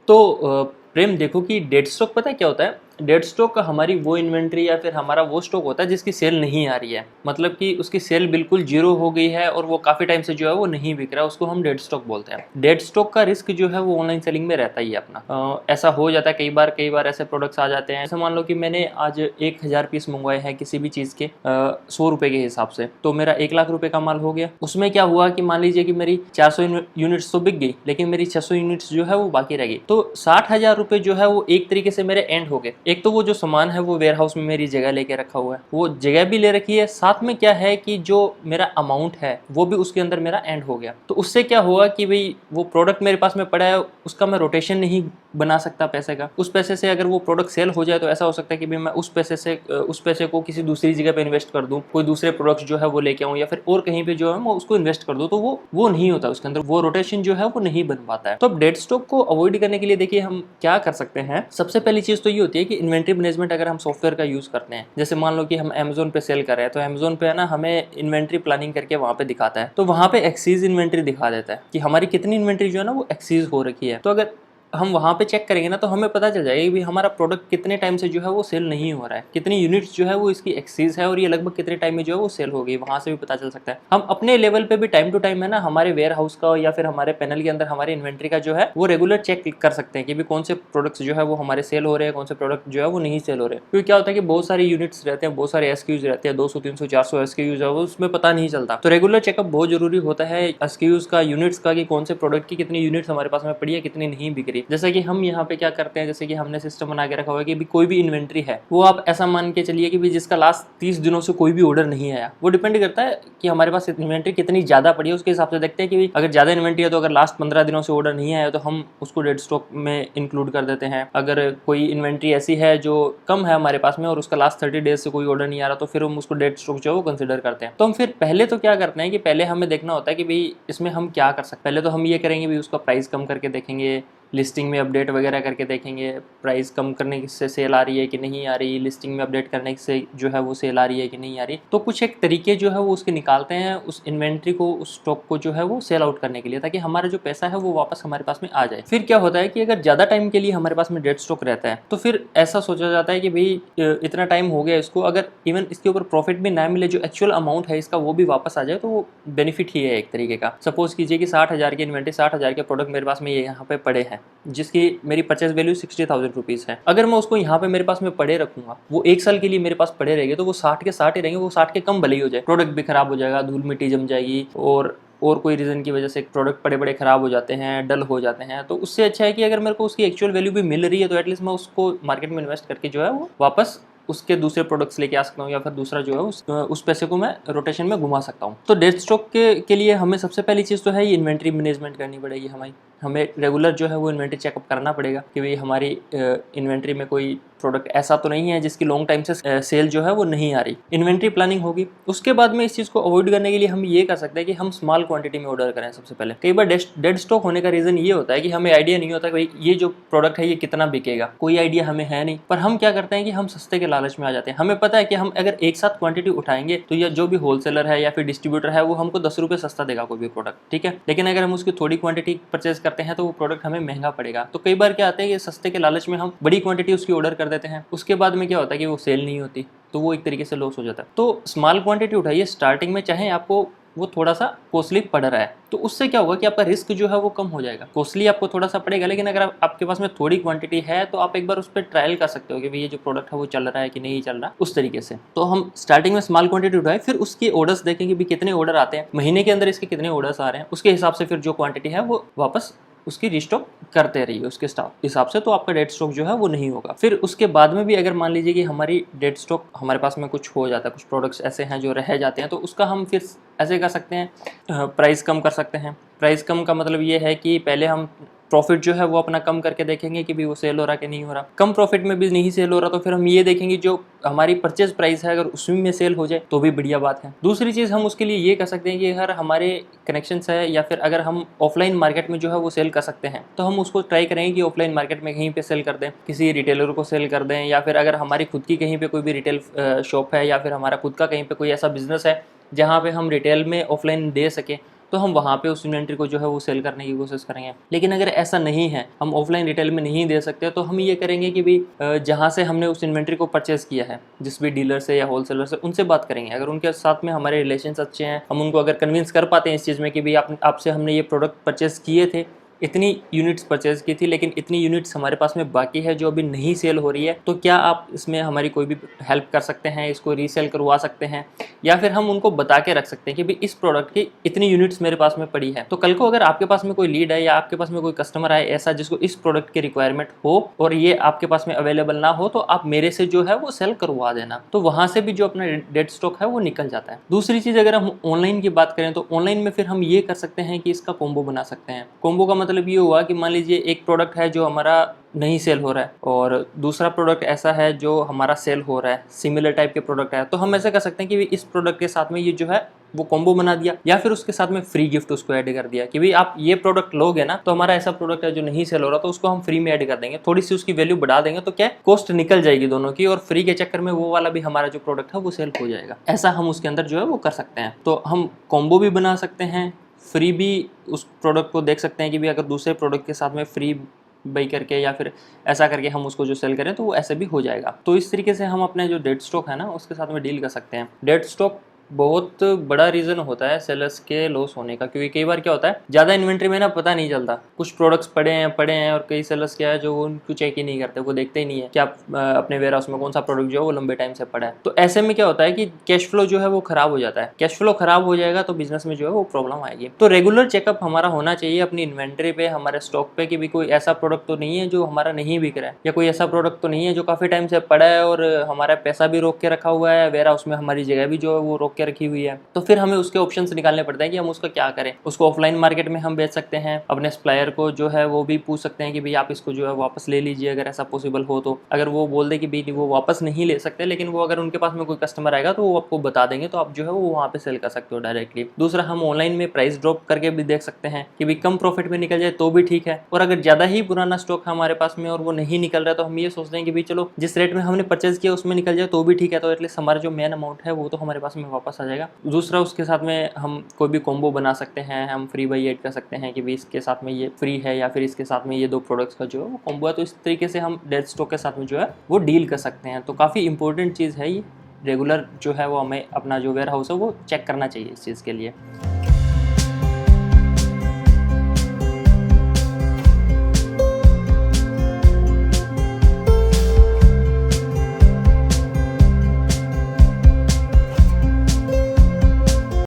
प्रेम देखो कि dead stock पता है क्या होता है। डेड स्टॉक हमारी वो इन्वेंट्री या फिर हमारा वो स्टॉक होता है जिसकी सेल नहीं आ रही है, मतलब कि उसकी सेल बिल्कुल जीरो हो गई है और वो काफ़ी टाइम से जो है वो नहीं बिक रहा है, उसको हम डेड स्टॉक बोलते हैं। डेड स्टॉक का रिस्क जो है वो ऑनलाइन सेलिंग में रहता ही है अपना। ऐसा हो जाता है कई बार ऐसे प्रोडक्ट्स आ जाते हैं। ऐसे मान लो कि मैंने आज 1000 पीस मंगवाए हैं किसी भी चीज़ के 100 रुपये के हिसाब से, तो मेरा 1 लाख रुपये का माल हो गया। उसमें क्या हुआ कि मान लीजिए कि मेरी 400 यूनिट्स तो बिक गई, लेकिन मेरी 600 यूनिट्स जो है वो बाकी रह गई, तो 60,000 रुपये जो है वो एक तरीके से मेरे एंड हो गए। एक तो वो जो सामान है वो वेयर हाउस में मेरी जगह लेके रखा हुआ है, वो जगह भी ले रखी है, साथ में क्या है कि जो मेरा अमाउंट है वो भी उसके अंदर मेरा एंड हो गया। तो उससे क्या हुआ कि भाई वो प्रोडक्ट मेरे पास में पड़ा है, उसका मैं रोटेशन नहीं बना सकता पैसे का। उस पैसे से अगर वो प्रोडक्ट सेल हो जाए तो ऐसा हो सकता है कि भाई मैं उस पैसे को किसी दूसरी जगह पे इन्वेस्ट कर दूं, कोई दूसरे प्रोडक्ट्स जो है वो लेके आऊं, या फिर और कहीं पे जो है मैं उसको इन्वेस्ट कर दूं, तो वो नहीं होता, उसके अंदर वो रोटेशन जो है वो नहीं बन पाता है। तो अब डेड स्टॉक को अवॉइड करने के लिए देखिए हम क्या कर सकते हैं। सबसे पहली चीज तो ये होती है कि इन्वेंट्री मैनेजमेंट अगर हम सॉफ्टवेयर का यूज करते हैं, जैसे मान लो कि हम Amazon पे सेल कर रहे हैं, तो Amazon पे है ना हमें इन्वेंट्री प्लानिंग करके वहां पे दिखाता है, तो वहां पे एक्सीज इन्वेंट्री दिखा देता है कि हमारी कितनी इन्वेंट्री जो है ना वो एक्सीज हो रखी है। तो अगर हम वहाँ पे चेक करेंगे ना तो हमें पता चल जाएगा कि भाई हमारा प्रोडक्ट कितने टाइम से जो है वो सेल नहीं हो रहा है, कितनी यूनिट्स जो है वो इसकी एक्सीज है और ये लगभग कितने टाइम में जो है वो सेल हो गई, वहाँ से भी पता चल सकता है। हम अपने लेवल पे भी टाइम टू टाइम है ना हमारे वेयर हाउस का या फिर हमारे पैनल के अंदर हमारे इन्वेंट्री का जो है वो रेगुलर चेक कर सकते हैं कि भाई कौन से प्रोडक्ट्स जो है वो हमारे सेल हो रहे हैं, कौन से प्रोडक्ट जो है वो नहीं सेल हो रहे हैं। क्योंकि क्या होता है कि बहुत सारे यूनिट्स रहते हैं, बहुत सारे एसक्यूज रहते हैं, 200 300 400 एसक्यूज है, वो उसमें पता नहीं चलता। तो रेगुलर चेकअप बहुत जरूरी होता है एसक्यूज का, यूनिट्स का, कि कौन से प्रोडक्ट की कितनी यूनिट्स हमारे पास में पड़ी है, कितनी नहीं बिक रही। जैसा कि हम यहाँ पे क्या करते हैं, जैसे कि हमने सिस्टम बना के रखा हुआ है कि भी कोई भी इन्वेंट्री है वो आप ऐसा मान के चलिए कि भी जिसका लास्ट 30 दिनों से कोई भी ऑर्डर नहीं आया, वो डिपेंड करता है कि हमारे पास इन्वेंट्री कितनी ज्यादा पड़ी है, उसके हिसाब से देखते हैं कि अगर ज्यादा इन्वेंट्री है तो अगर लास्ट 15 दिनों से ऑर्डर नहीं आया तो हम उसको डेड स्टॉक में इंक्लूड कर देते हैं। अगर कोई इन्वेंट्री ऐसी है जो कम है हमारे पास में और उसका लास्ट 30 डेज से कोई ऑर्डर नहीं आ रहा, तो फिर हम उसको डेड स्टॉक जो है वो कंसिडर करते हैं। तो हम फिर पहले तो क्या करते हैं कि पहले हमें देखना होता है कि भाई इसमें हम क्या कर सकते हैं। पहले तो हम ये करेंगे भाई उसका प्राइस कम करके देखेंगे, लिस्टिंग में अपडेट वगैरह करके देखेंगे, प्राइस कम करने से सेल आ रही है कि नहीं आ रही, लिस्टिंग में अपडेट करने से जो है वो सेल आ रही है कि नहीं आ रही। तो कुछ एक तरीके जो है वो उसके निकालते हैं उस इन्वेंट्री को, उस स्टॉक को जो है वो सेल आउट करने के लिए, ताकि हमारा जो पैसा है वो वापस हमारे पास में आ जाए। फिर क्या होता है कि अगर ज़्यादा टाइम के लिए हमारे पास में डेड स्टॉक रहता है तो फिर ऐसा सोचा जाता है कि भाई इतना टाइम हो गया इसको, अगर इवन इसके ऊपर प्रॉफिट भी ना मिले, जो एक्चुअल अमाउंट है इसका वो भी वापस आ जाए, तो वो बेनिफिट ही है एक तरीके का। सपोज कीजिए कि 60,000 की इन्वेंट्री, 60,000 के प्रोडक्ट मेरे पास में ये यहाँ पे पड़े हैं, जिसकी मेरी परचेज वैल्यू 60,000 रुपीज़ है। अगर मैं उसको यहाँ पे मेरे पास में पड़े रखूंगा, वो 1 साल के लिए मेरे पास पड़े रहेंगे, तो वो 60 के 60 ही रहेंगे, वो 60 के कम भले ही हो जाए, प्रोडक्ट भी खराब हो जाएगा, धूल मिट्टी जम जाएगी और कोई रीज़न की वजह से प्रोडक्ट बड़े खराब हो जाते हैं, डल हो जाते हैं। तो उससे अच्छा है कि अगर मेरे को उसकी एक्चुअल वैल्यू भी मिल रही है तो एटलीस्ट मैं उसको मार्केट में इन्वेस्ट करके जो है वो वापस उसके दूसरे प्रोडक्ट्स लेके आ सकता हूँ, या फिर दूसरा जो है उस पैसे को मैं रोटेशन में घुमा सकता हूँ। तो डेड स्टॉक के लिए हमें सबसे पहली चीज़ तो है ये इन्वेंट्री मैनेजमेंट करनी पड़ेगी। हमें रेगुलर जो है वो इन्वेंट्री चेकअप करना पड़ेगा कि भाई हमारी इन्वेंट्री में कोई प्रोडक्ट ऐसा तो नहीं है जिसकी लॉन्ग टाइम से सेल जो है वो नहीं आ रही। इन्वेंट्री प्लानिंग होगी। उसके बाद में इस चीज़ को अवॉइड करने के लिए हम ये कर सकते हैं कि हम स्मॉल क्वांटिटी में ऑर्डर करें सबसे पहले। कई बार डेड स्टॉक होने का रीज़न ये होता है कि हमें आइडिया नहीं होता कि भाई ये जो प्रोडक्ट है ये कितना बिकेगा, कोई आइडिया हमें है नहीं। पर हम क्या करते हैं कि हम सस्ते के लालच में आ जाते हैं। हमें पता है कि हम अगर एक साथ क्वांटिटी उठाएंगे तो ये जो भी होलसेलर है या फिर डिस्ट्रीब्यूटर है वो हमको 10 रुपये सस्ता देगा कोई भी प्रोडक्ट, ठीक है। लेकिन अगर हम उसकी थोड़ी क्वांटिटी परचेज करते हैं तो वो प्रोडक्ट हमें महंगा पड़ेगा। तो कई बार क्या आता है कि सस्ते के लालच में हम बड़ी क्वांटिटी उसकी ऑर्डर कर देते हैं, उसके बाद में क्या होता है कि वो सेल नहीं होती, तो वो एक तरीके से लॉस हो जाता है। तो स्मॉल क्वांटिटी उठाइए स्टार्टिंग में, चाहे आपको वो थोड़ा सा कॉस्टली पड़ रहा है, तो उससे क्या होगा कि आपका रिस्क जो है वो कम हो जाएगा। कॉस्टली आपको थोड़ा सा पड़ेगा, लेकिन अगर आपके पास में थोड़ी क्वांटिटी है तो आप एक बार उस पर ट्रायल कर सकते हो कि भाई ये जो प्रोडक्ट है वो चल रहा है कि नहीं चल रहा, उस तरीके से। तो हम स्टार्टिंग में स्मॉल क्वांटिटी उठाए, फिर उसके ऑर्डर्स देखेंगे भी कितने ऑर्डर आते हैं, महीने के अंदर इसके कितने ऑर्डर्स आ रहे हैं, उसके हिसाब से फिर जो क्वांटिटी है वो वापस उसकी रिस्टॉक करते रहिए उसके हिसाब से, तो आपका डेड स्टॉक जो है वो नहीं होगा। फिर उसके बाद में भी अगर मान लीजिए कि हमारी डेड स्टॉक हमारे पास में कुछ हो जाता है, कुछ प्रोडक्ट्स ऐसे हैं जो रह जाते हैं, तो उसका हम फिर ऐसे कर सकते हैं, प्राइस कम कर सकते हैं। प्राइस कम का मतलब ये है कि पहले हम प्रॉफिट जो है वो अपना कम करके देखेंगे कि भी वो सेल हो रहा कि नहीं हो रहा। कम प्रॉफिट में भी नहीं सेल हो रहा तो फिर हम ये देखेंगे जो हमारी परचेज प्राइस है अगर उसमें में सेल हो जाए तो भी बढ़िया बात है। दूसरी चीज़ हम उसके लिए ये कर सकते हैं कि अगर हमारे कनेक्शंस है या फिर अगर हम ऑफलाइन मार्केट में जो है वो सेल कर सकते हैं तो हम उसको ट्राई करेंगे कि ऑफलाइन मार्केट में कहीं पे सेल कर दें, किसी रिटेलर को सेल कर दें, या फिर अगर हमारी खुद की कहीं पे कोई भी रिटेल शॉप है या फिर हमारा खुद का कहीं पे कोई ऐसा बिजनेस है जहाँ पे हम रिटेल में ऑफलाइन दे सकें, तो हम वहाँ पे उस इन्वेंट्री को जो है वो सेल करने की कोशिश करेंगे। लेकिन अगर ऐसा नहीं है, हम ऑफलाइन रिटेल में नहीं दे सकते, तो हम ये करेंगे कि भाई जहाँ से हमने उस इन्वेंट्री को परचेस किया है, जिस भी डीलर से या होलसेलर से, उनसे बात करेंगे। अगर उनके साथ में हमारे रिलेशन अच्छे हैं, हम उनको अगर कन्विंस कर पाते हैं इस चीज़ में कि भाई आपसे हमने ये प्रोडक्ट परचेस किए थे, इतनी यूनिट्स परचेज की थी, लेकिन इतनी यूनिट्स हमारे पास में बाकी है जो अभी नहीं सेल हो रही है, तो क्या आप इसमें हमारी कोई भी हेल्प कर सकते हैं, इसको रीसेल करवा सकते हैं, या फिर हम उनको बता के रख सकते हैं कि भाई इस प्रोडक्ट की इतनी यूनिट्स मेरे पास में पड़ी है। तो कल को अगर आपके पास में कोई लीड है या आपके पास में कोई कस्टमर आए ऐसा जिसको इस प्रोडक्ट की रिक्वायरमेंट हो और ये आपके पास में अवेलेबल ना हो, तो आप मेरे से जो है वो सेल करवा देना। तो वहां से भी जो अपना डेड स्टॉक है वो निकल जाता है। दूसरी चीज, अगर हम ऑनलाइन की बात करें तो ऑनलाइन में फिर हम ये कर सकते हैं कि इसका कॉम्बो बना सकते हैं। कॉम्बो का मतलब ये हुआ कि मान लीजिए एक प्रोडक्ट है जो हमारा नहीं सेल हो रहा है और दूसरा प्रोडक्ट ऐसा है जो हमारा सेल हो रहा है, सिमिलर टाइप के प्रोडक्ट है, तो हम ऐसा कर सकते हैं कि इस प्रोडक्ट के साथ में ये जो है वो कॉम्बो बना दिया, या फिर उसके साथ में फ्री गिफ्ट उसको ऐड कर दिया कि भाई आप ये प्रोडक्ट लोगे ना, तो हमारा ऐसा प्रोडक्ट है जो नहीं सेल हो रहा, तो उसको हम फ्री में ऐड कर देंगे, थोड़ी सी उसकी वैल्यू बढ़ा देंगे, तो क्या कॉस्ट निकल जाएगी दोनों की, और फ्री के चक्कर में वो वाला भी हमारा जो प्रोडक्ट है वो सेल हो जाएगा। ऐसा हम उसके अंदर जो है वो कर सकते हैं। तो हम कॉम्बो भी बना सकते हैं, फ्री भी उस प्रोडक्ट को देख सकते हैं कि भी अगर दूसरे प्रोडक्ट के साथ में फ्री बाई करके या फिर ऐसा करके हम उसको जो सेल करें तो वो ऐसे भी हो जाएगा। तो इस तरीके से हम अपने जो डेड स्टॉक है ना उसके साथ में डील कर सकते हैं। डेड स्टॉक बहुत बड़ा रीज़न होता है सेलर्स के लॉस होने का, क्योंकि कई बार क्या होता है ज़्यादा इन्वेंट्री में ना पता नहीं चलता, कुछ प्रोडक्ट्स पड़े हैं और कई सेलर्स क्या है जो उनको चेक ही नहीं करते, वो देखते ही नहीं है कि आप अपने वेयर हाउस में कौन सा प्रोडक्ट जो है वो लंबे टाइम से पड़ा है। तो ऐसे में क्या होता है कि कैश फ्लो जो है वो खराब हो जाता है। कैश फ्लो खराब हो जाएगा तो बिजनेस में जो है वो प्रॉब्लम आएगी। तो रेगुलर चेकअप हमारा होना चाहिए अपनी इन्वेंट्री पे, हमारे स्टॉक पे, कि भी कोई ऐसा प्रोडक्ट तो नहीं है जो हमारा नहीं बिक रहा है, या कोई ऐसा प्रोडक्ट तो नहीं है जो काफ़ी टाइम से पड़ा है और हमारा पैसा भी रोक के रखा हुआ है, वेयर हाउस में हमारी जगह भी जो है वो रोक के रखी हुई है। तो फिर हमें उसके ऑप्शंस निकालने पड़ते हैं कि हम उसका क्या करें। उसको ऑफलाइन मार्केट में हम बेच सकते हैं, अपने सप्लायर को जो है वो भी पूछ सकते हैं कि भाई आप इसको जो है वापस ले लीजिए अगर ऐसा पॉसिबल हो तो। अगर वो बोल दे कि भाई वो वापस नहीं ले सकते, लेकिन वो अगर उनके पास में कोई कस्टमर आएगा तो वो आपको बता देंगे, तो आप जो है वो वहाँ पे सेल कर सकते हो डायरेक्टली। दूसरा, हम ऑनलाइन में प्राइस ड्रॉप करके भी देख सकते हैं कि भाई कम प्रॉफिट में निकल जाए तो भी ठीक है, और अगर ज़्यादा ही पुराना स्टॉक है हमारे पास में और वो नहीं निकल रहा है तो हम ये सोचते हैं कि भाई चलो जिस रेट में हमने परचेज किया उसमें निकल जाए तो भी ठीक है, तो एटलीस्ट हमारा जो मेन अमाउंट है वो तो हमारे पास में वापस आ जाएगा। दूसरा, उसके साथ में हम कोई भी कॉम्बो बना सकते हैं, हम फ्री बाई ऐड कर सकते हैं कि भी इसके साथ में ये फ्री है या फिर इसके साथ में ये दो प्रोडक्ट्स का जो है वो कॉम्बो है। तो इस तरीके से हम डेड स्टॉक के साथ में जो है वो डील कर सकते हैं। तो काफ़ी इंपॉर्टेंट चीज़ है ये, रेगुलर जो है वो हमें अपना जो वेयर हाउस है वो चेक करना चाहिए इस चीज़ के लिए।